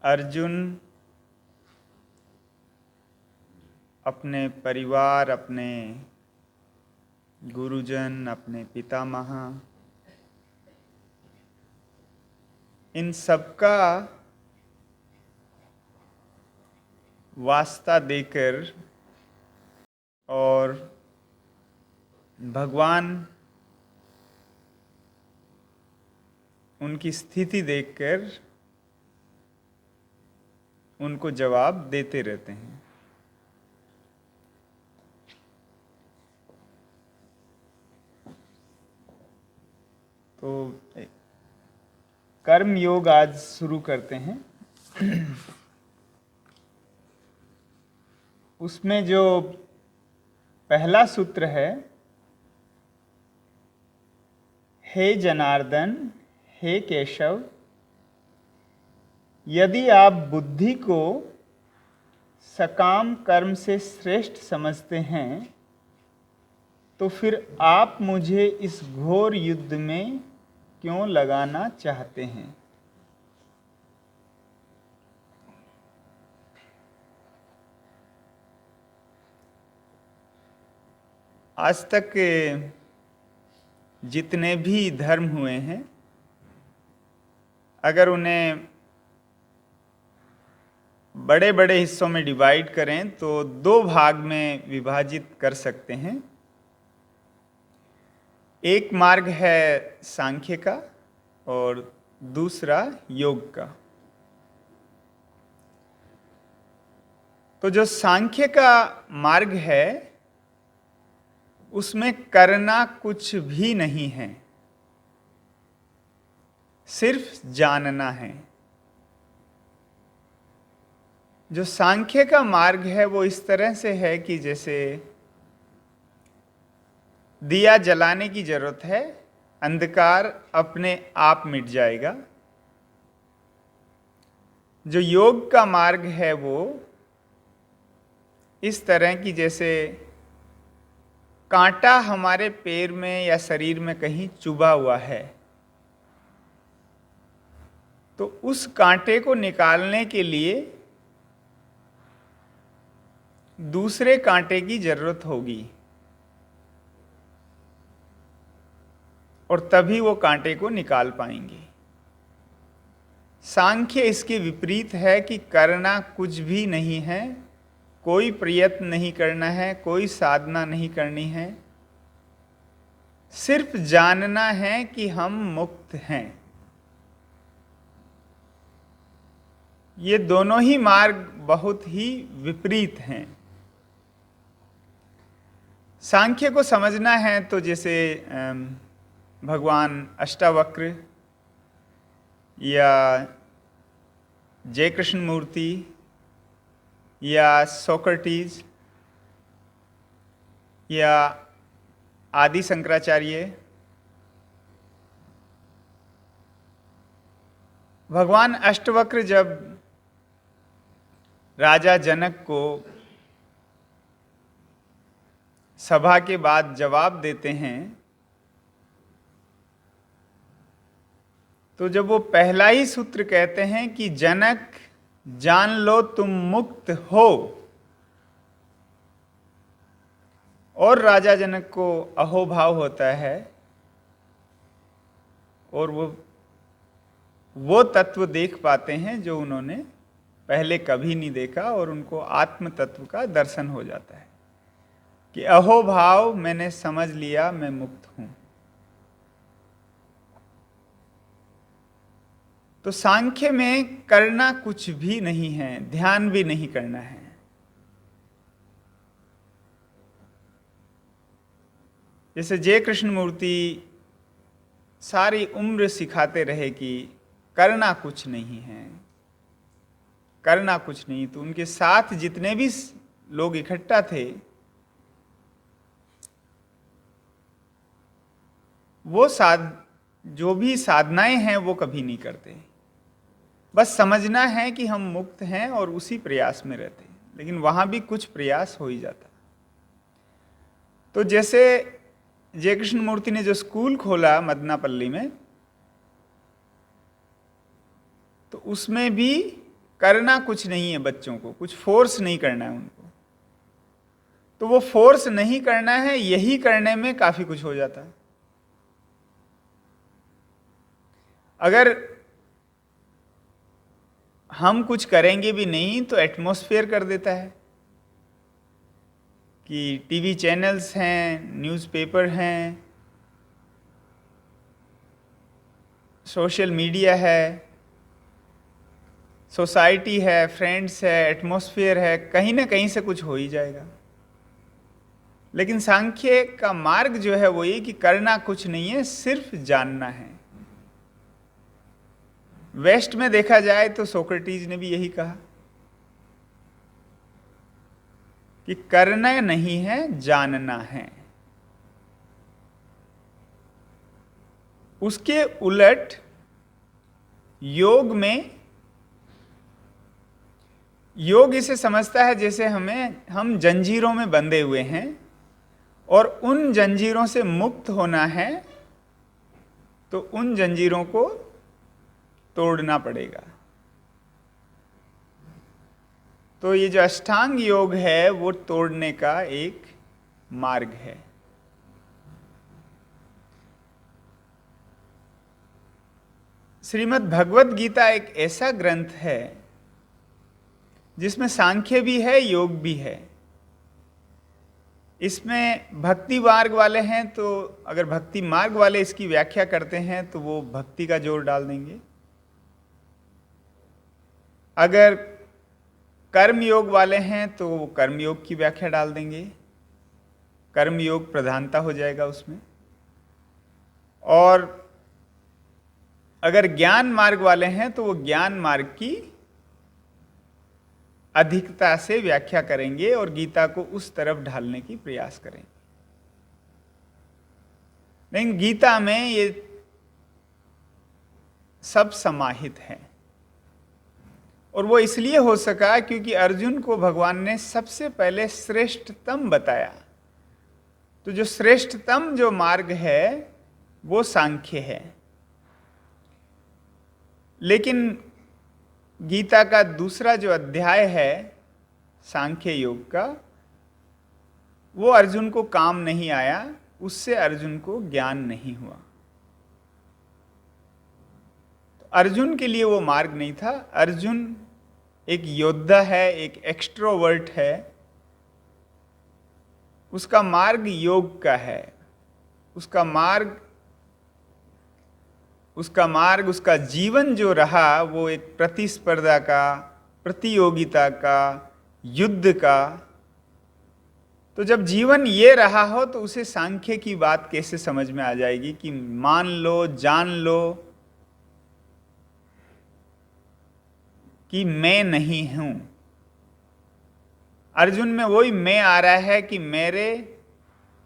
अर्जुन अपने परिवार, अपने गुरुजन, अपने पितामह, इन सबका वास्ता देकर और भगवान उनकी स्थिति देखकर उनको जवाब देते रहते हैं। तो कर्म योग आज शुरू करते हैं। उसमें जो पहला सूत्र है, हे जनार्दन, हे केशव, यदि आप बुद्धि को सकाम कर्म से श्रेष्ठ समझते हैं तो फिर आप मुझे इस घोर युद्ध में क्यों लगाना चाहते हैं। आज तक जितने भी धर्म हुए हैं, अगर उन्हें बड़े बड़े हिस्सों में डिवाइड करें तो दो भाग में विभाजित कर सकते हैं। एक मार्ग है सांख्य का और दूसरा योग का। तो जो सांख्य का मार्ग है उसमें करना कुछ भी नहीं है, सिर्फ जानना है। जो सांख्य का मार्ग है वो इस तरह से है कि जैसे दिया जलाने की जरूरत है, अंधकार अपने आप मिट जाएगा। जो योग का मार्ग है वो इस तरह की जैसे कांटा हमारे पैर में या शरीर में कहीं चुभा हुआ है, तो उस कांटे को निकालने के लिए दूसरे कांटे की जरूरत होगी और तभी वो कांटे को निकाल पाएंगे। सांख्य इसके विपरीत है कि करना कुछ भी नहीं है, कोई प्रयत्न नहीं करना है, कोई साधना नहीं करनी है, सिर्फ जानना है कि हम मुक्त हैं। ये दोनों ही मार्ग बहुत ही विपरीत हैं। सांख्य को समझना है तो जैसे भगवान अष्टावक्र या जय कृष्ण मूर्ति या सोक्रेटिस या आदि शंकराचार्य, भगवान अष्टवक्र जब राजा जनक को सभा के बाद जवाब देते हैं, तो जब वो पहला ही सूत्र कहते हैं कि जनक जान लो तुम मुक्त हो, और राजा जनक को अहोभाव होता है और वो तत्व देख पाते हैं जो उन्होंने पहले कभी नहीं देखा, और उनको आत्म तत्व का दर्शन हो जाता है कि अहोभाव मैंने समझ लिया, मैं मुक्त हूं। तो सांख्य में करना कुछ भी नहीं है, ध्यान भी नहीं करना है। जैसे जय कृष्ण मूर्ति सारी उम्र सिखाते रहे कि करना कुछ नहीं है, करना कुछ नहीं, तो उनके साथ जितने भी लोग इकट्ठा थे वो जो भी साधनाएं हैं वो कभी नहीं करते। बस समझना है कि हम मुक्त हैं और उसी प्रयास में रहते हैं, लेकिन वहां भी कुछ प्रयास हो ही जाता। तो जैसे जय कृष्ण मूर्ति ने जो स्कूल खोला मदनापल्ली में, तो उसमें भी करना कुछ नहीं है, बच्चों को कुछ फोर्स नहीं करना है उनको, तो वो फोर्स नहीं करना है, यही करने में काफी कुछ हो जाता है। अगर हम कुछ करेंगे भी नहीं तो एटमॉस्फेयर कर देता है कि टीवी चैनल्स हैं, न्यूज़पेपर हैं, सोशल मीडिया है, सोसाइटी है, फ्रेंड्स है, एटमॉस्फेयर है, कहीं ना कहीं से कुछ हो ही जाएगा। लेकिन सांख्य का मार्ग जो है वो ये कि करना कुछ नहीं है, सिर्फ जानना है। वेस्ट में देखा जाए तो सोक्रेटिस ने भी यही कहा कि करना नहीं है, जानना है। उसके उलट योग में, योग इसे समझता है जैसे हम जंजीरों में बंधे हुए हैं और उन जंजीरों से मुक्त होना है, तो उन जंजीरों को तोड़ना पड़ेगा। तो ये जो अष्टांग योग है वो तोड़ने का एक मार्ग है। श्रीमद् भगवत गीता एक ऐसा ग्रंथ है जिसमें सांख्य भी है, योग भी है। इसमें भक्ति मार्ग वाले हैं, तो अगर भक्ति मार्ग वाले इसकी व्याख्या करते हैं तो वो भक्ति का जोर डाल देंगे। अगर कर्म योग वाले हैं तो वो कर्म योग की व्याख्या डाल देंगे, कर्म योग प्रधानता हो जाएगा उसमें। और अगर ज्ञान मार्ग वाले हैं तो वो ज्ञान मार्ग की अधिकता से व्याख्या करेंगे और गीता को उस तरफ ढालने की प्रयास करेंगे। लेकिन गीता में ये सब समाहित है, और वो इसलिए हो सका क्योंकि अर्जुन को भगवान ने सबसे पहले श्रेष्ठतम बताया। तो जो श्रेष्ठतम जो मार्ग है वो सांख्य है। लेकिन गीता का दूसरा जो अध्याय है सांख्य योग का, वो अर्जुन को काम नहीं आया, उससे अर्जुन को ज्ञान नहीं हुआ। तो अर्जुन के लिए वो मार्ग नहीं था। अर्जुन एक योद्धा है, एक एक्सट्रोवर्ट है, उसका मार्ग योग का है। उसका मार्ग, उसका जीवन जो रहा वो एक प्रतिस्पर्धा का, प्रतियोगिता का, युद्ध का। तो जब जीवन ये रहा हो तो उसे सांख्य की बात कैसे समझ में आ जाएगी कि मान लो, जान लो कि मैं नहीं हूं। अर्जुन में वही मैं आ रहा है कि मेरे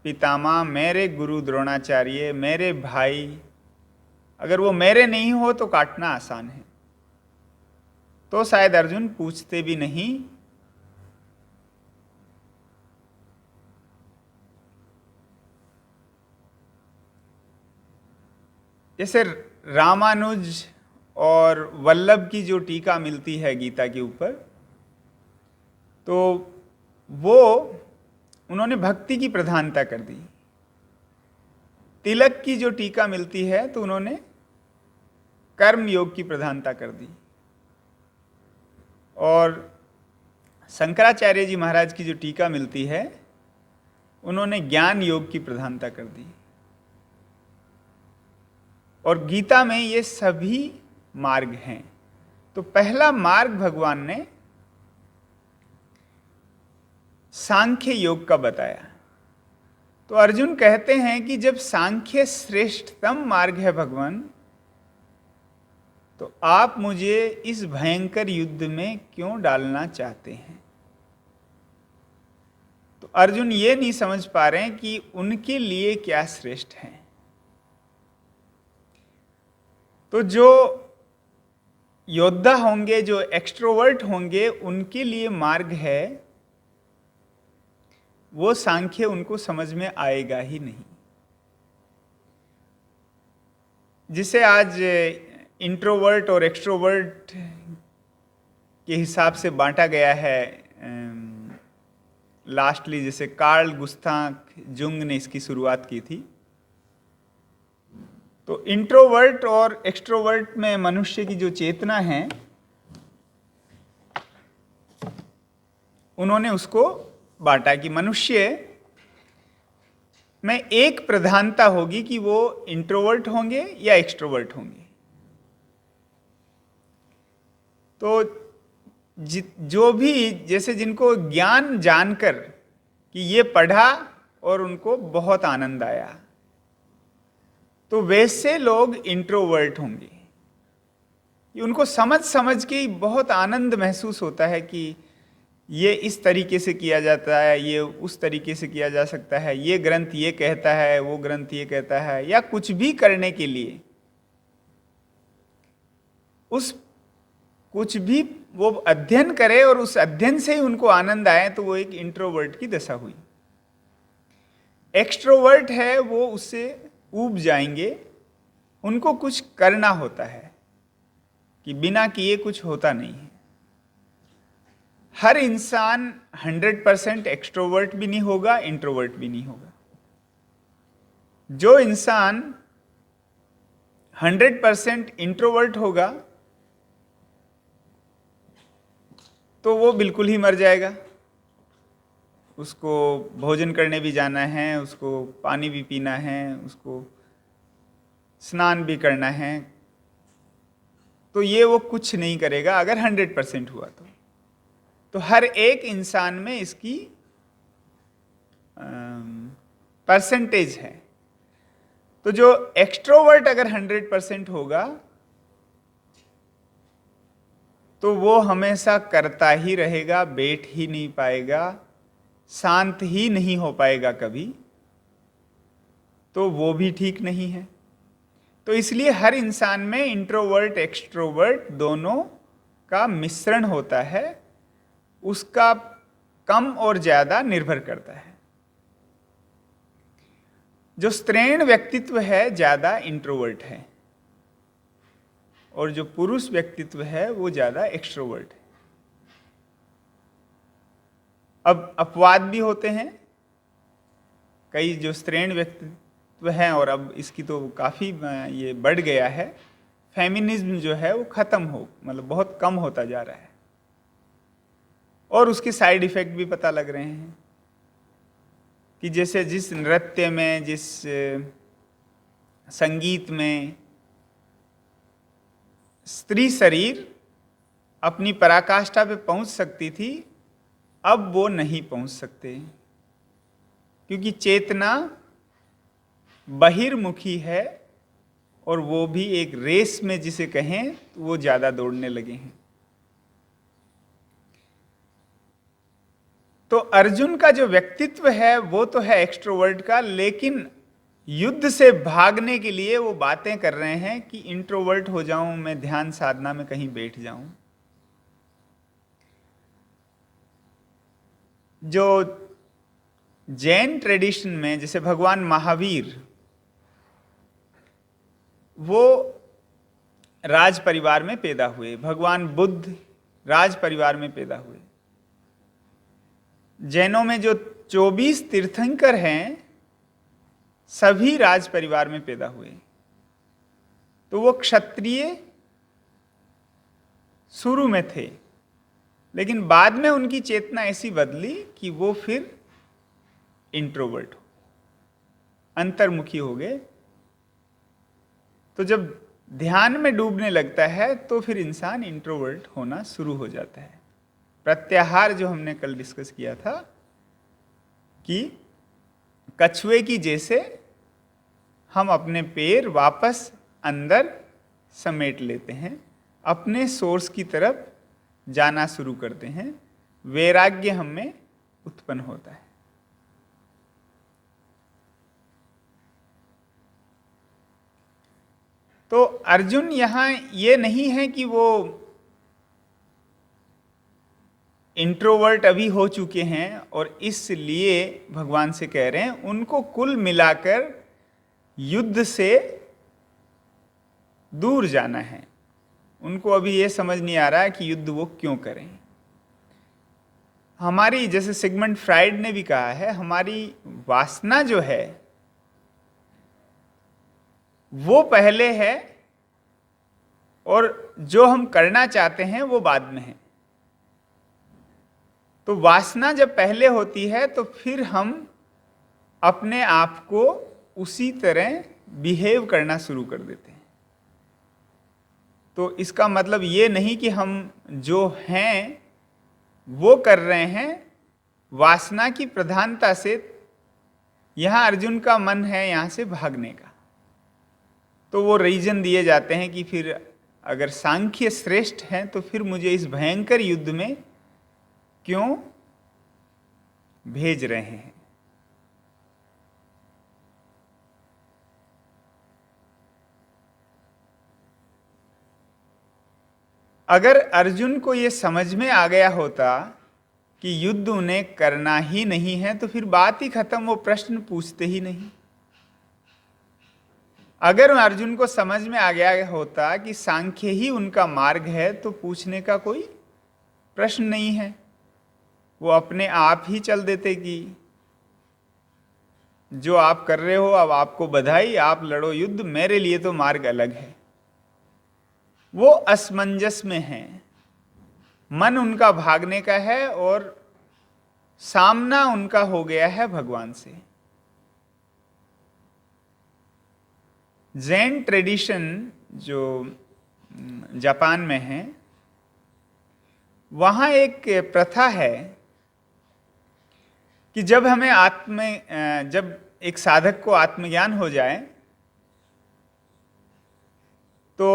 पितामह, मेरे गुरु द्रोणाचार्य, मेरे भाई, अगर वो मेरे नहीं हो तो काटना आसान है। तो शायद अर्जुन पूछते भी नहीं। जैसे रामानुज और वल्लभ की जो टीका मिलती है गीता के ऊपर, तो वो उन्होंने भक्ति की प्रधानता कर दी। तिलक की जो टीका मिलती है तो उन्होंने कर्म योग की प्रधानता कर दी। और शंकराचार्य जी महाराज की जो टीका मिलती है उन्होंने ज्ञान योग की प्रधानता कर दी। और गीता में ये सभी मार्ग हैं। तो पहला मार्ग भगवान ने सांख्य योग का बताया। तो अर्जुन कहते हैं कि जब सांख्य श्रेष्ठतम मार्ग है भगवान, तो आप मुझे इस भयंकर युद्ध में क्यों डालना चाहते हैं? तो अर्जुन ये नहीं समझ पा रहे हैं कि उनके लिए क्या श्रेष्ठ है। तो जो योद्धा होंगे, जो एक्सट्रोवर्ट होंगे, उनके लिए मार्ग है वो सांख्य उनको समझ में आएगा ही नहीं। जिसे आज इंट्रोवर्ट और एक्सट्रोवर्ट के हिसाब से बांटा गया है। लास्टली जैसे कार्ल गुस्ताव जुंग ने इसकी शुरुआत की थी। तो इंट्रोवर्ट और एक्सट्रोवर्ट में मनुष्य की जो चेतना है, उन्होंने उसको बांटा कि मनुष्य में एक प्रधानता होगी कि वो इंट्रोवर्ट होंगे या एक्सट्रोवर्ट होंगे। तो जो भी, जैसे जिनको ज्ञान जानकर कि ये पढ़ा और उनको बहुत आनंद आया, तो वैसे लोग इंट्रोवर्ट होंगे कि उनको समझ के बहुत आनंद महसूस होता है कि ये इस तरीके से किया जाता है, ये उस तरीके से किया जा सकता है, ये ग्रंथ ये कहता है, वो ग्रंथ ये कहता है, या कुछ भी करने के लिए उस कुछ भी वो अध्ययन करे और उस अध्ययन से ही उनको आनंद आए, तो वो एक इंट्रोवर्ट की दशा हुई। एक्सट्रोवर्ट है वो उससे ऊब जाएंगे, उनको कुछ करना होता है कि बिना किए कुछ होता नहीं है। हर इंसान 100% एक्सट्रोवर्ट भी नहीं होगा, इंट्रोवर्ट भी नहीं होगा। जो इंसान 100% इंट्रोवर्ट होगा तो वो बिल्कुल ही मर जाएगा। उसको भोजन करने भी जाना है, उसको पानी भी पीना है, उसको स्नान भी करना है, तो ये वो कुछ नहीं करेगा अगर 100% हुआ तो हर एक इंसान में इसकी परसेंटेज है। तो जो एक्सट्रोवर्ट अगर 100% होगा तो वो हमेशा करता ही रहेगा, बैठ ही नहीं पाएगा, शांत ही नहीं हो पाएगा कभी, तो वो भी ठीक नहीं है। तो इसलिए हर इंसान में इंट्रोवर्ट एक्सट्रोवर्ट दोनों का मिश्रण होता है, उसका कम और ज्यादा निर्भर करता है। जो स्त्रीण व्यक्तित्व है ज्यादा इंट्रोवर्ट है और जो पुरुष व्यक्तित्व है वो ज्यादा एक्सट्रोवर्ट है। अब अपवाद भी होते हैं, कई जो स्त्रीण व्यक्तित्व हैं, और अब इसकी तो काफ़ी ये बढ़ गया है, फेमिनिज्म जो है वो ख़त्म मतलब बहुत कम होता जा रहा है, और उसके साइड इफ़ेक्ट भी पता लग रहे हैं कि जैसे जिस नृत्य में, जिस संगीत में स्त्री शरीर अपनी पराकाष्ठा पे पहुंच सकती थी, अब वो नहीं पहुंच सकते, क्योंकि चेतना बहिर्मुखी है और वो भी एक रेस में जिसे कहें तो वो ज़्यादा दौड़ने लगे हैं। तो अर्जुन का जो व्यक्तित्व है वो तो है एक्सट्रोवर्ट का, लेकिन युद्ध से भागने के लिए वो बातें कर रहे हैं कि इंट्रोवर्ट हो जाऊं, मैं ध्यान साधना में कहीं बैठ जाऊं। जो जैन ट्रेडिशन में जैसे भगवान महावीर, वो राज परिवार में पैदा हुए, भगवान बुद्ध राज परिवार में पैदा हुए। जैनों में जो 24 तीर्थंकर हैं सभी राज परिवार में पैदा हुए। तो वो क्षत्रिय शुरू में थे, लेकिन बाद में उनकी चेतना ऐसी बदली कि वो फिर इंट्रोवर्ट हो, अंतर्मुखी हो गए। तो जब ध्यान में डूबने लगता है तो फिर इंसान इंट्रोवर्ट होना शुरू हो जाता है। प्रत्याहार जो हमने कल डिस्कस किया था कि कछुए की जैसे हम अपने पैर वापस अंदर समेट लेते हैं, अपने सोर्स की तरफ जाना शुरू करते हैं, वैराग्य हम में उत्पन्न होता है। तो अर्जुन यहां ये नहीं है कि वो इंट्रोवर्ट अभी हो चुके हैं और इसलिए भगवान से कह रहे हैं, उनको कुल मिलाकर युद्ध से दूर जाना है, उनको अभी ये समझ नहीं आ रहा है कि युद्ध वो क्यों करें। हमारी, जैसे सिगमंड फ्राइड ने भी कहा है, हमारी वासना जो है वो पहले है और जो हम करना चाहते हैं वो बाद में है। तो वासना जब पहले होती है तो फिर हम अपने आप को उसी तरह बिहेव करना शुरू कर देते हैं। तो इसका मतलब ये नहीं कि हम जो हैं वो कर रहे हैं, वासना की प्रधानता से यहां अर्जुन का मन है यहां से भागने का। तो वो रीजन दिए जाते हैं कि फिर अगर सांख्य श्रेष्ठ है तो फिर मुझे इस भयंकर युद्ध में क्यों भेज रहे हैं। अगर अर्जुन को यह समझ में आ गया होता कि युद्ध उन्हें करना ही नहीं है तो फिर बात ही खत्म, वो प्रश्न पूछते ही नहीं। अगर अर्जुन को समझ में आ गया होता कि सांख्य ही उनका मार्ग है तो पूछने का कोई प्रश्न नहीं है, वो अपने आप ही चल देते कि जो आप कर रहे हो अब आपको बधाई, आप लड़ो युद्ध, मेरे लिए तो मार्ग अलग है। वो असमंजस में है, मन उनका भागने का है और सामना उनका हो गया है भगवान से। जैन ट्रेडिशन जो जापान में है, वहाँ एक प्रथा है कि जब जब एक साधक को आत्मज्ञान हो जाए तो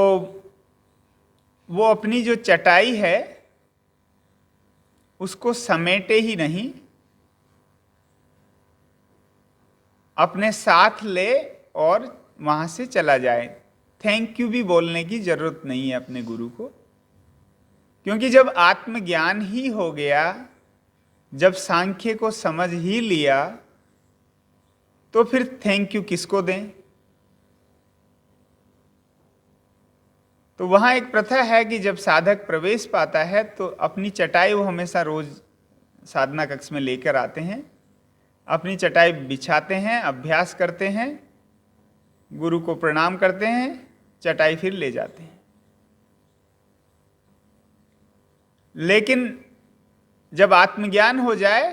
वो अपनी जो चटाई है उसको समेटे ही नहीं, अपने साथ ले और वहां से चला जाए। थैंक यू भी बोलने की जरूरत नहीं है अपने गुरु को, क्योंकि जब आत्मज्ञान ही हो गया, जब सांख्य को समझ ही लिया, तो फिर थैंक यू किसको दें। तो वहां एक प्रथा है कि जब साधक प्रवेश पाता है तो अपनी चटाई वो हमेशा रोज साधना कक्ष में लेकर आते हैं, अपनी चटाई बिछाते हैं, अभ्यास करते हैं, गुरु को प्रणाम करते हैं, चटाई फिर ले जाते हैं। लेकिन जब आत्मज्ञान हो जाए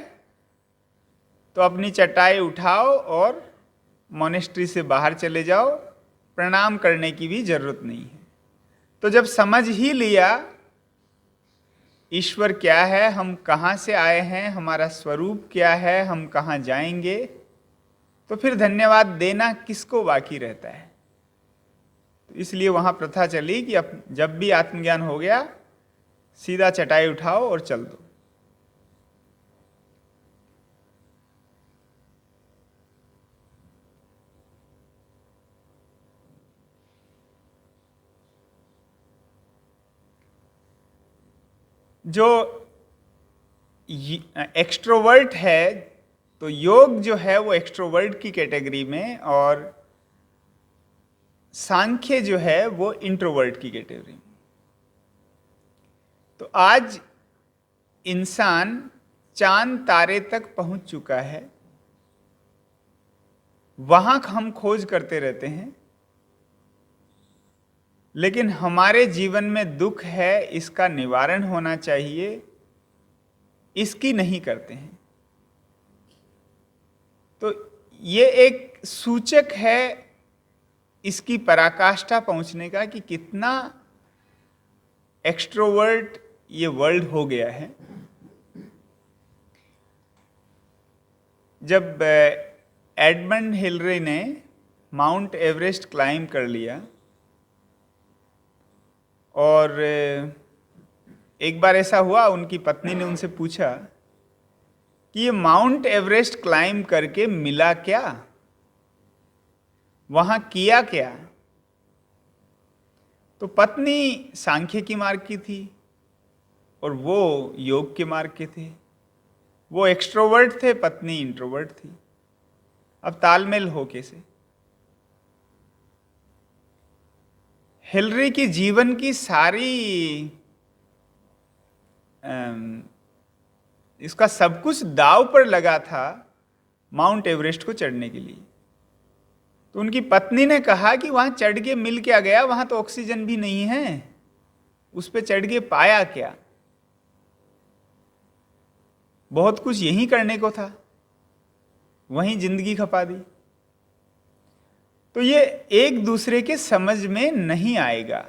तो अपनी चटाई उठाओ और मोनेस्ट्री से बाहर चले जाओ, प्रणाम करने की भी जरूरत नहीं है। तो जब समझ ही लिया ईश्वर क्या है, हम कहाँ से आए हैं, हमारा स्वरूप क्या है, हम कहाँ जाएंगे, तो फिर धन्यवाद देना किसको बाकी रहता है। तो इसलिए वहाँ प्रथा चली कि अब जब भी आत्मज्ञान हो गया सीधा चटाई उठाओ और चल दो। जो एक्सट्रोवर्ट है तो योग जो है वो एक्सट्रोवर्ट की कैटेगरी में, और सांख्य जो है वो इंट्रोवर्ट की कैटेगरी में। तो आज इंसान चांद तारे तक पहुंच चुका है, वहां हम खोज करते रहते हैं, लेकिन हमारे जीवन में दुख है, इसका निवारण होना चाहिए, इसकी नहीं करते हैं। तो ये एक सूचक है इसकी पराकाष्ठा पहुंचने का कि कितना एक्सट्रोवर्ट ये वर्ल्ड हो गया है। जब एडमंड हिलरी ने माउंट एवरेस्ट क्लाइंब कर लिया और एक बार ऐसा हुआ, उनकी पत्नी ने उनसे पूछा कि ये माउंट एवरेस्ट क्लाइंब करके मिला क्या, वहां किया क्या। तो पत्नी सांख्य की मार्ग की थी और वो योग के मार्ग के थे। वो एक्सट्रोवर्ट थे, पत्नी इंट्रोवर्ट थी। अब तालमेल हो कैसे। हिलरी की जीवन की सारी इसका सब कुछ दांव पर लगा था माउंट एवरेस्ट को चढ़ने के लिए। तो उनकी पत्नी ने कहा कि वहां चढ़ के मिल क्या गया, वहां तो ऑक्सीजन भी नहीं है, उस पे चढ़ के पाया क्या? बहुत कुछ यहीं करने को था, वहीं जिंदगी खपा दी। तो ये एक दूसरे के समझ में नहीं आएगा।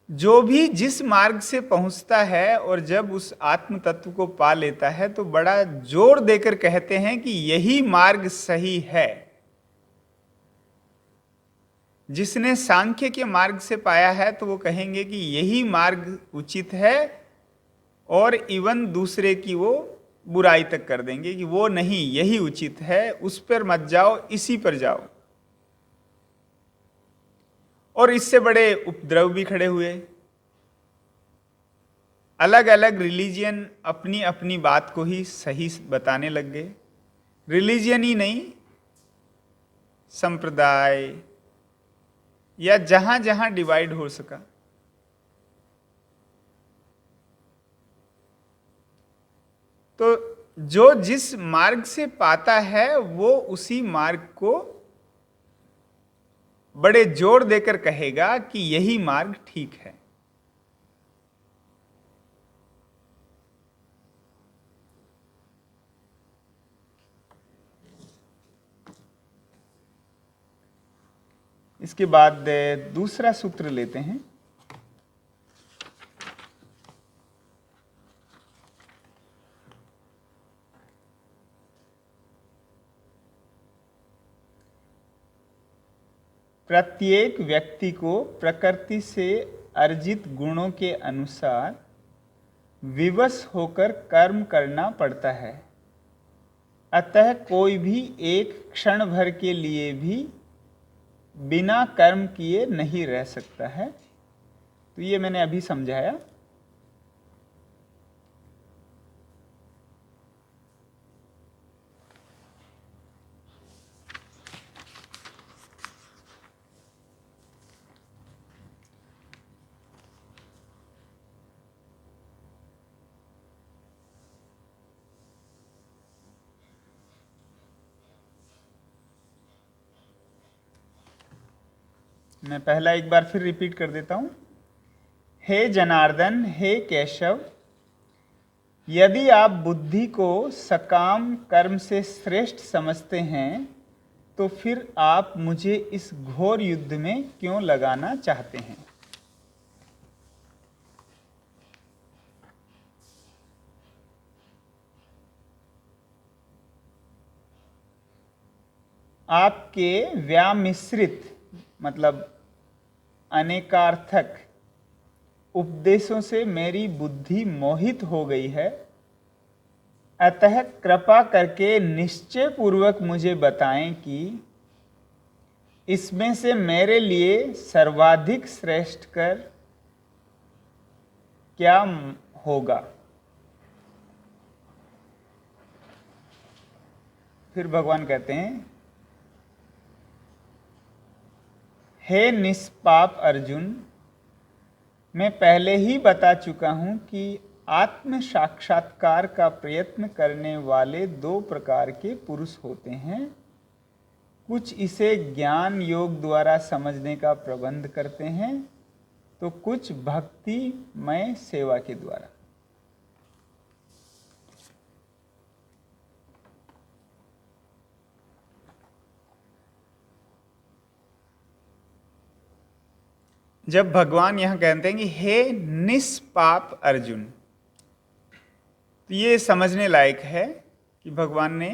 जो भी जिस मार्ग से पहुंचता है और जब उस आत्म तत्व को पा लेता है तो बड़ा जोर देकर कहते हैं कि यही मार्ग सही है। जिसने सांख्य के मार्ग से पाया है तो वो कहेंगे कि यही मार्ग उचित है, और इवन दूसरे की वो बुराई तक कर देंगे कि वो नहीं, यही उचित है, उस पर मत जाओ, इसी पर जाओ। और इससे बड़े उपद्रव भी खड़े हुए। अलग अलग रिलीजियन अपनी अपनी बात को ही सही बताने लग गए। रिलीजियन ही नहीं, संप्रदाय या जहां जहां डिवाइड हो सका। तो जो जिस मार्ग से पाता है वो उसी मार्ग को बड़े जोर देकर कहेगा कि यही मार्ग ठीक है। इसके बाद दूसरा सूत्र लेते हैं। प्रत्येक व्यक्ति को प्रकृति से अर्जित गुणों के अनुसार विवश होकर कर्म करना पड़ता है। अतः कोई भी एक क्षण भर के लिए भी बिना कर्म किए नहीं रह सकता है। तो ये मैंने अभी समझाया। मैं पहला एक बार फिर रिपीट कर देता हूं। हे जनार्दन, हे केशव, यदि आप बुद्धि को सकाम कर्म से श्रेष्ठ समझते हैं तो फिर आप मुझे इस घोर युद्ध में क्यों लगाना चाहते हैं? आपके व्यामिश्रित मतलब अनेकार्थक उपदेशों से मेरी बुद्धि मोहित हो गई है। अतः कृपा करके निश्चय पूर्वक मुझे बताएं कि इसमें से मेरे लिए सर्वाधिक श्रेष्ठ कर क्या होगा। फिर भगवान कहते हैं, हे निष्पाप अर्जुन, मैं पहले ही बता चुका हूं कि आत्म साक्षात्कार का प्रयत्न करने वाले दो प्रकार के पुरुष होते हैं। कुछ इसे ज्ञान योग द्वारा समझने का प्रबंध करते हैं तो कुछ भक्तिमय सेवा के द्वारा। जब भगवान यहां कहते हैं कि हे निष्पाप अर्जुन, तो ये समझने लायक है कि भगवान ने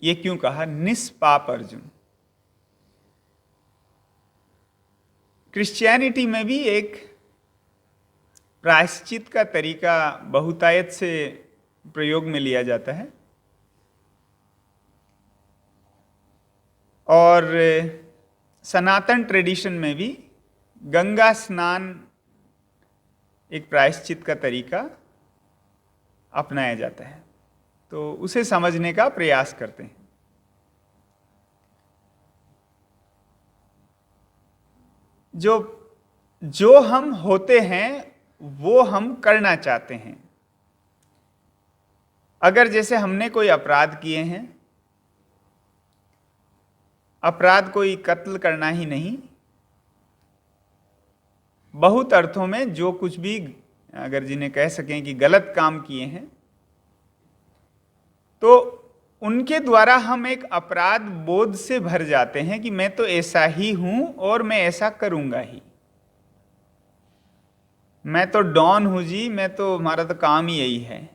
ये क्यों कहा निष्पाप अर्जुन। क्रिश्चियनिटी में भी एक प्रायश्चित का तरीका बहुतायत से प्रयोग में लिया जाता है, और सनातन ट्रेडिशन में भी गंगा स्नान एक प्रायश्चित का तरीका अपनाया जाता है। तो उसे समझने का प्रयास करते हैं। जो जो हम होते हैं वो हम करना चाहते हैं। अगर जैसे हमने कोई अपराध किए हैं, अपराध कोई कत्ल करना ही नहीं, बहुत अर्थों में जो कुछ भी अगर जिन्हें कह सकें कि गलत काम किए हैं, तो उनके द्वारा हम एक अपराध बोध से भर जाते हैं कि मैं तो ऐसा ही हूं और मैं ऐसा करूंगा ही, मैं तो डॉन हूं जी, मैं तो, हमारा तो काम ही यही है,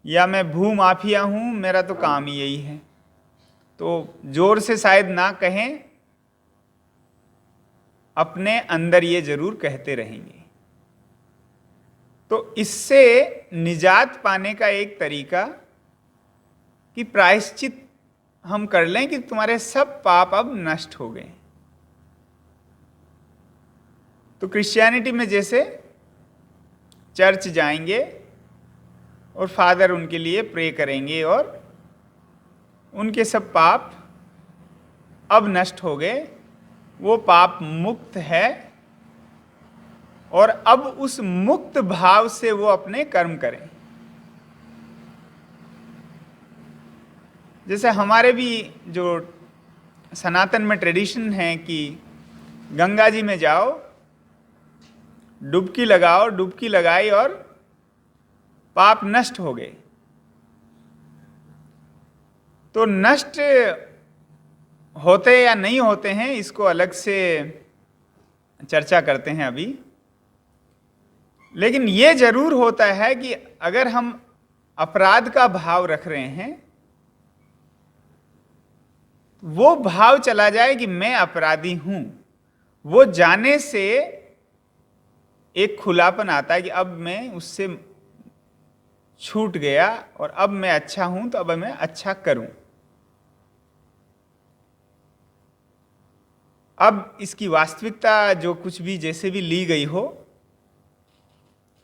या मैं भू माफिया हूं, मेरा तो काम ही यही है। तो जोर से शायद ना कहें, अपने अंदर ये जरूर कहते रहेंगे। तो इससे निजात पाने का एक तरीका कि प्रायश्चित हम कर लें कि तुम्हारे सब पाप अब नष्ट हो गए। तो क्रिश्चियनिटी में जैसे चर्च जाएंगे और फादर उनके लिए प्रे करेंगे और उनके सब पाप अब नष्ट हो गए, वो पाप मुक्त है, और अब उस मुक्त भाव से वो अपने कर्म करें। जैसे हमारे भी जो सनातन में ट्रेडिशन है कि गंगा जी में जाओ, डुबकी लगाओ, डुबकी लगाई और पाप नष्ट हो गए। तो नष्ट होते या नहीं होते हैं इसको अलग से चर्चा करते हैं अभी, लेकिन ये जरूर होता है कि अगर हम अपराध का भाव रख रहे हैं, वो भाव चला जाए कि मैं अपराधी हूं, वो जाने से एक खुलापन आता है कि अब मैं उससे छूट गया और अब मैं अच्छा हूं, तो अब मैं अच्छा करूं। अब इसकी वास्तविकता जो कुछ भी जैसे भी ली गई हो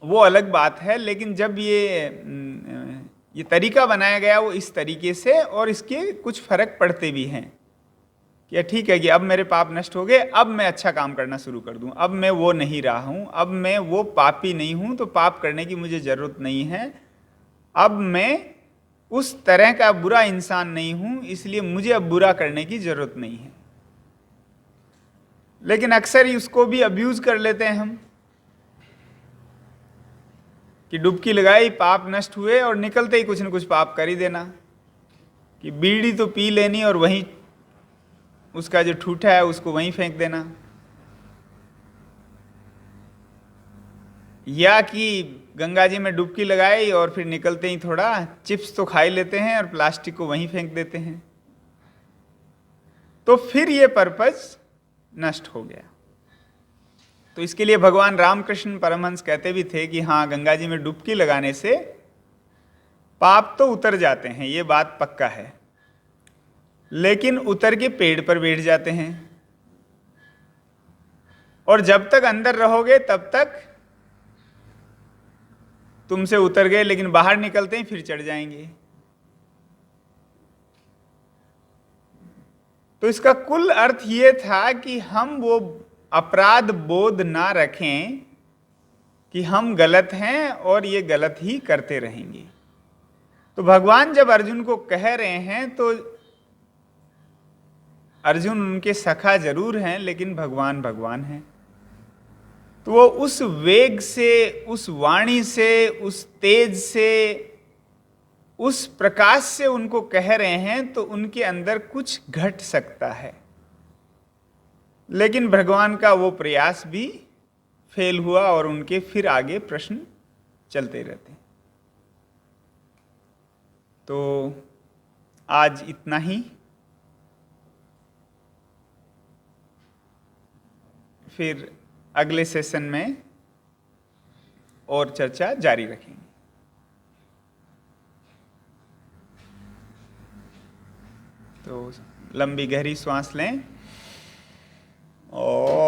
वो अलग बात है, लेकिन जब ये तरीका बनाया गया वो इस तरीके से, और इसके कुछ फर्क पड़ते भी हैं कि ठीक है कि अब मेरे पाप नष्ट हो गए, अब मैं अच्छा काम करना शुरू कर दूं, अब मैं वो नहीं रहा हूं, अब मैं वो पापी नहीं हूं, तो पाप करने की मुझे जरूरत नहीं है, अब मैं उस तरह का बुरा इंसान नहीं हूं, इसलिए मुझे अब बुरा करने की जरूरत नहीं है। लेकिन अक्सर ही उसको भी अब्यूज कर लेते हैं हम कि डुबकी लगाई, पाप नष्ट हुए, और निकलते ही कुछ न कुछ पाप कर ही देना, कि बीड़ी तो पी लेनी और वहीं उसका जो ठूठा है उसको वहीं फेंक देना, या कि गंगा जी में डुबकी लगाई और फिर निकलते ही थोड़ा चिप्स तो खा ही लेते हैं और प्लास्टिक को वहीं फेंक देते हैं, तो फिर ये पर्पस नष्ट हो गया। तो इसके लिए भगवान रामकृष्ण परमहंस कहते भी थे कि हाँ, गंगा जी में डुबकी लगाने से पाप तो उतर जाते हैं, ये बात पक्का है, लेकिन उतर के पेड़ पर बैठ जाते हैं, और जब तक अंदर रहोगे तब तक तुमसे उतर गए, लेकिन बाहर निकलते ही फिर चढ़ जाएंगे। तो इसका कुल अर्थ ये था कि हम वो अपराध बोध ना रखें कि हम गलत हैं और ये गलत ही करते रहेंगे। तो भगवान जब अर्जुन को कह रहे हैं, तो अर्जुन उनके सखा जरूर हैं, लेकिन भगवान भगवान हैं। तो वो उस वेग से, उस वाणी से, उस तेज से, उस प्रकाश से उनको कह रहे हैं, तो उनके अंदर कुछ घट सकता है, लेकिन भगवान का वो प्रयास भी फेल हुआ और उनके फिर आगे प्रश्न चलते रहते। तो आज इतना ही, फिर अगले सेशन में और चर्चा जारी रखेंगे। तो लंबी गहरी सांस लें और